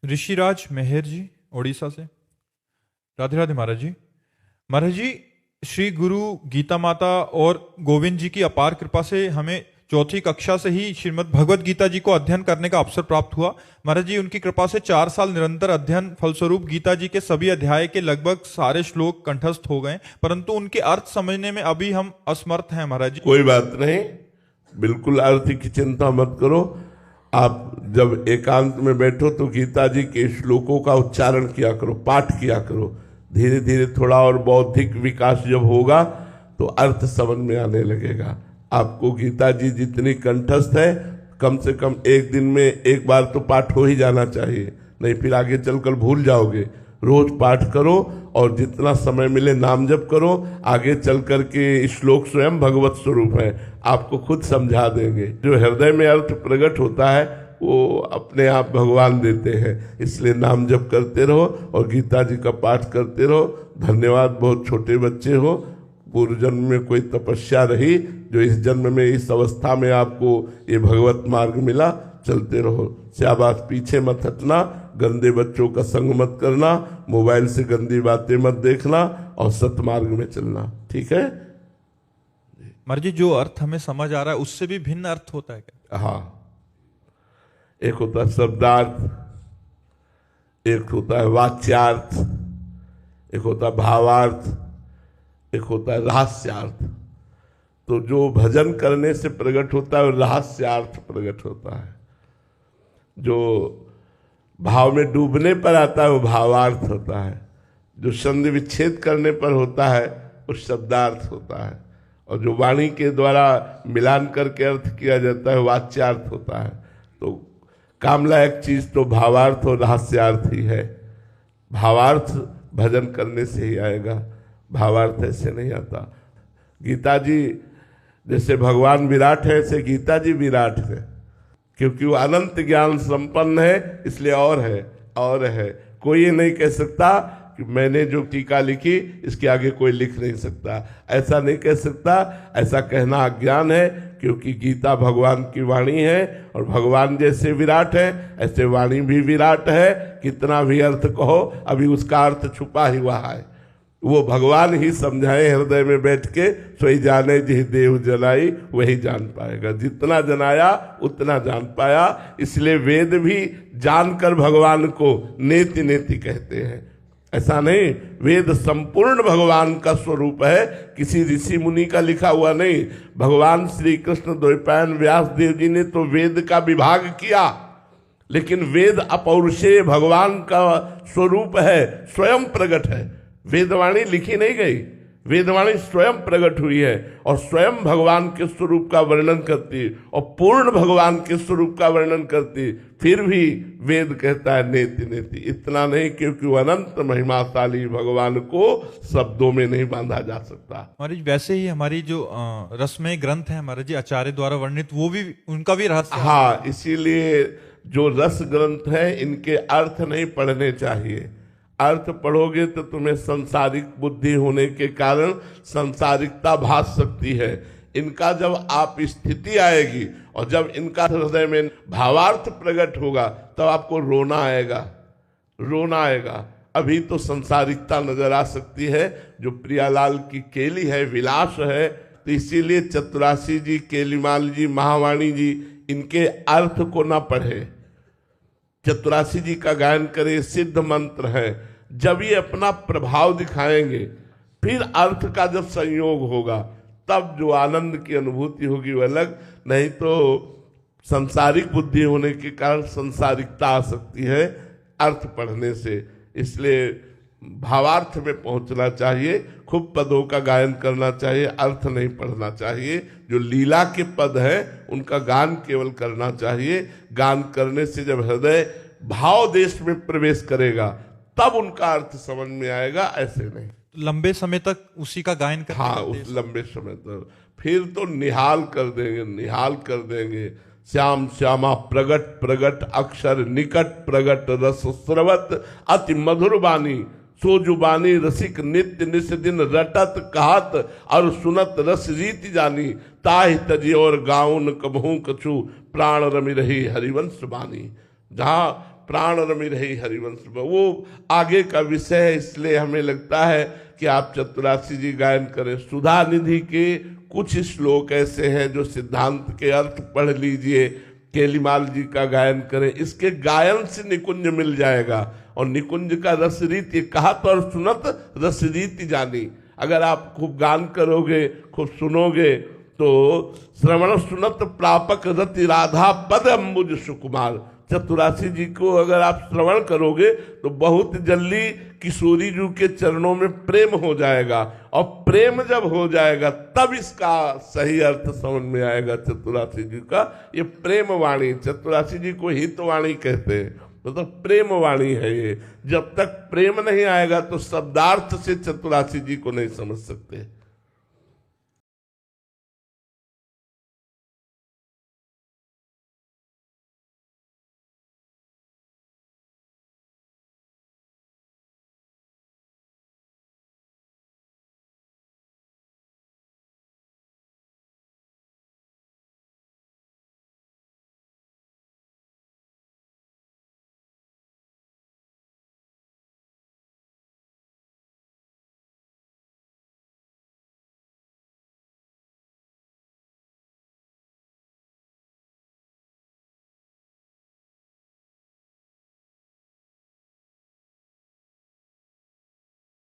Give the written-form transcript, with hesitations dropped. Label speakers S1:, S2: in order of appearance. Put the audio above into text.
S1: ऋषिराज मेहर जी उड़ीसा से। राधे राधे महाराज जी। महाराज जी, श्री गुरु गीता माता और गोविंद जी की अपार कृपा से हमें चौथी कक्षा से ही श्रीमद् भगवत गीता जी को अध्ययन करने का अवसर प्राप्त हुआ। महाराज जी, उनकी कृपा से 4 साल निरंतर अध्ययन फलस्वरूप गीता जी के सभी अध्याय के लगभग सारे श्लोक कंठस्थ हो गए, परंतु उनके अर्थ समझने में अभी हम असमर्थ हैं महाराज जी।
S2: कोई बात नहीं, बिल्कुल अर्थ की चिंता मत करो। आप जब एकांत में बैठो तो गीता जी के श्लोकों का उच्चारण किया करो, पाठ किया करो। धीरे धीरे थोड़ा और बौद्धिक विकास जब होगा तो अर्थ समझ में आने लगेगा। आपको गीता जी जितनी कंठस्थ है, कम से कम एक दिन में एक बार तो पाठ हो ही जाना चाहिए, नहीं फिर आगे चलकर भूल जाओगे। रोज पाठ करो और जितना समय मिले नाम जप करो। आगे चल कर के श्लोक स्वयं भगवत स्वरूप है, आपको खुद समझा देंगे। जो हृदय में अर्थ प्रकट होता है वो अपने आप भगवान देते हैं। इसलिए नाम जप करते रहो और गीता जी का पाठ करते रहो। धन्यवाद, बहुत छोटे बच्चे हो, पूर्व जन्म में कोई तपस्या रही जो इस जन्म में इस अवस्था में आपको ये भगवत मार्ग मिला। चलते रहो, शाबाश, पीछे मत हटना, गंदे बच्चों का संग मत करना, मोबाइल से गंदी बातें मत देखना और सतमार्ग में चलना। ठीक है
S1: महाराज जी, जो अर्थ हमें समझ आ रहा है उससे भी भिन्न अर्थ होता है क्या?
S2: हाँ, एक होता है शब्दार्थ, एक होता है वाच्यार्थ, एक होता है भावार्थ, एक होता है रहस्यार्थ। तो जो भजन करने से प्रकट होता है वो रहस्यार्थ प्रकट होता है। जो भाव में डूबने पर आता है वो भावार्थ होता है। जो संधि विच्छेद करने पर होता है वो शब्दार्थ होता है। और जो वाणी के द्वारा मिलान करके अर्थ किया जाता है वाच्यार्थ होता है। तो काम लायक चीज तो भावार्थ और रहस्यार्थ ही है। भावार्थ भजन करने से ही आएगा, भावार्थ ऐसे नहीं आता। गीता जी जैसे भगवान विराट है, ऐसे गीता जी विराट है, क्योंकि वो अनंत ज्ञान संपन्न है, इसलिए और है। कोई ये नहीं कह सकता कि मैंने जो टीका लिखी इसके आगे कोई लिख नहीं सकता, ऐसा नहीं कह सकता। ऐसा कहना अज्ञान है, क्योंकि गीता भगवान की वाणी है और भगवान जैसे विराट है ऐसे वाणी भी विराट है। कितना भी अर्थ कहो, अभी उसका अर्थ छुपा ही हुआ है, वो भगवान ही समझाए हृदय में बैठ के। सोई जाने जिह देव जलाई, वही जान पाएगा। जितना जनाया उतना जान पाया। इसलिए वेद भी जानकर भगवान को नेति नेति कहते हैं। ऐसा नहीं, वेद संपूर्ण भगवान का स्वरूप है, किसी ऋषि मुनि का लिखा हुआ नहीं। भगवान श्री कृष्ण द्वैपायन व्यास देव जी ने तो वेद का विभाग किया, लेकिन वेद अपौरुषेय भगवान का स्वरूप है, स्वयं प्रकट है। वेदवाणी लिखी नहीं गई, वेदवाणी स्वयं प्रकट हुई है और स्वयं भगवान के स्वरूप का वर्णन करती और पूर्ण भगवान के स्वरूप का वर्णन करती। फिर भी वेद कहता है नेति नेति। इतना नहीं, क्योंकि वो अनंत महिमाशाली भगवान को शब्दों में नहीं बांधा जा सकता।
S1: महाराज, वैसे ही हमारी जो रसमय ग्रंथ है महाराज जी आचार्य द्वारा वर्णित, वो भी उनका भी रहस्य।
S2: हाँ, इसीलिए जो रस ग्रंथ है इनके अर्थ नहीं पढ़ने चाहिए। अर्थ पढ़ोगे तो तुम्हें संसारिक बुद्धि होने के कारण संसारिकता भास सकती है। इनका जब आप स्थिति आएगी और जब इनका हृदय में भावार्थ प्रकट होगा तब आपको रोना आएगा। अभी तो संसारिकता नजर आ सकती है, जो प्रियालाल की केली है, विलास है। तो इसीलिए चतुरासी जी, केलीमाल जी, महावाणी जी इनके अर्थ को ना पढ़े, चतुरासी जी का गायन करे, सिद्ध मंत्र है। जब ये अपना प्रभाव दिखाएंगे, फिर अर्थ का जब संयोग होगा तब जो आनंद की अनुभूति होगी वो अलग। नहीं तो संसारिक बुद्धि होने के कारण संसारिकता आ सकती है अर्थ पढ़ने से। इसलिए भावार्थ में पहुंचना चाहिए, खूब पदों का गायन करना चाहिए, अर्थ नहीं पढ़ना चाहिए। जो लीला के पद हैं उनका गान केवल करना चाहिए। गान करने से जब हृदय भाव देश में प्रवेश करेगा तब उनका अर्थ समझ में आएगा, ऐसे नहीं।
S1: लंबे समय तक उसी का गायन करते।
S2: हाँ, उस लंबे समय तक फिर तो निहाल कर देंगे। श्याम श्यामा प्रगट प्रगट अक्षर निकट प्रगट रस स्रवत अति मधुर बानी सो जुबानी रसिक नित्य निस दिन रटत कहत और सुनत रस रीति जानी ताहि तजी और गाउन कबहू कछु प्राण रमि रही हरिवंश बानी। जहाँ प्राण रमि रही हरिवंश में, वो आगे का विषय है, इसलिए हमें लगता है कि आप चतुरासी जी गायन करें। सुधा निधि के कुछ श्लोक ऐसे हैं जो सिद्धांत के अर्थ पढ़ लीजिए, केलीमाल जी का गायन करें, इसके गायन से निकुंज मिल जाएगा। और निकुंज का रसरीति कहा तो और सुनत रसरीति जानी, अगर आप खूब गान करोगे, खूब सुनोगे तो श्रवण सुनत प्रापक रति राधा पद अम्बुज सुकुमार। चतुरासी जी को अगर आप श्रवण करोगे तो बहुत जल्दी किशोरी जी के चरणों में प्रेम हो जाएगा, और प्रेम जब हो जाएगा तब इसका सही अर्थ समझ में आएगा। चतुरासी जी का ये प्रेम वाणी, चतुरासी जी को हितवाणी कहते हैं, मतलब प्रेम वाणी है ये। जब तक प्रेम नहीं आएगा तो शब्दार्थ से चतुरासी जी को नहीं समझ सकते।